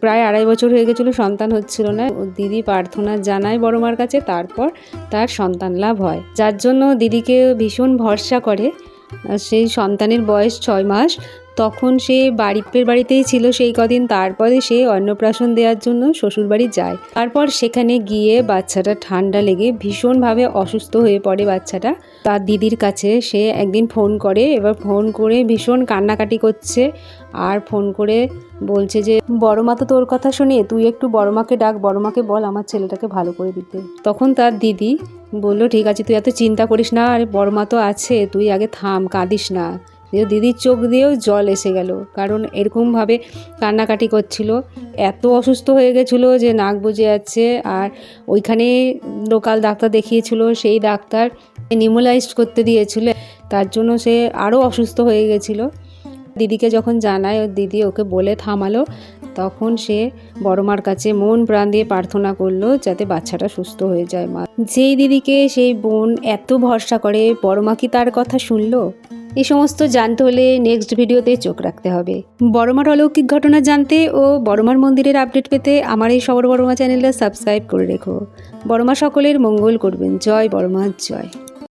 প্রায় 2.5 বছর হয়ে গেছিলো, সন্তান হচ্ছিল না। দিদি প্রার্থনা জানায় বড় মার কাছে, তারপর তার সন্তান লাভ হয়, যার জন্য দিদিকে ভীষণ ভরসা করে। সেই সন্তানের বয়স 6 মাস। তখন সে বাড়িতেই ছিল সেই কদিন, তারপরে সে অন্নপ্রাশন দেওয়ার জন্য শ্বশুরবাড়ি যায়। তারপর সেখানে গিয়ে বাচ্চাটা ঠান্ডা লেগে ভীষণভাবে অসুস্থ হয়ে পড়ে বাচ্চাটা। তার দিদির কাছে সে একদিন ফোন করে, এবার ফোন করে ভীষণ কান্নাকাটি করছে, আর ফোন করে বলছে যে বড় মা তো তোর কথা শোনে, তুই একটু বড় মাকে ডাক, বড় মাকে বল আমার ছেলেটাকে ভালো করে দিতে। তখন তার দিদি বলল, ঠিক আছে তুই এত চিন্তা করিস না, আরে বড় মা তো আছে, তুই আগে থাম, কাঁদিস না। দিদির চোখ দিয়েও জল এসে গেল, কারণ এরকমভাবে কান্নাকাটি করছিল, এত অসুস্থ হয়ে গেছিলো যে নাক বুজে যাচ্ছে। আর ওইখানে লোকাল ডাক্তার দেখিয়েছিল, সেই ডাক্তার নিউমোলাইজড করতে দিয়েছিল, তার জন্য সে আরও অসুস্থ হয়ে গেছিলো। দিদিকে যখন জানায়, ওর দিদি ওকে বলে থামালো, তখন সে বড় মার কাছে মন প্রাণ দিয়ে প্রার্থনা করলো যাতে বাচ্চাটা সুস্থ হয়ে যায়। মা যেই দিদিকে সেই বোন এত ভরসা করে, বড় মা কি তার কথা শুনলো? এই সমস্ত জানতে হলে নেক্সট ভিডিওতে চোখ রাখতে হবে। বড়মার অলৌকিক ঘটনা জানতে ও বড়মার মন্দিরের আপডেট পেতে আমার এই সবার বড়মা চ্যানেলটা সাবস্ক্রাইব করে রেখো। বড়মা সকলের মঙ্গল করবেন। জয় বড়মা, জয়।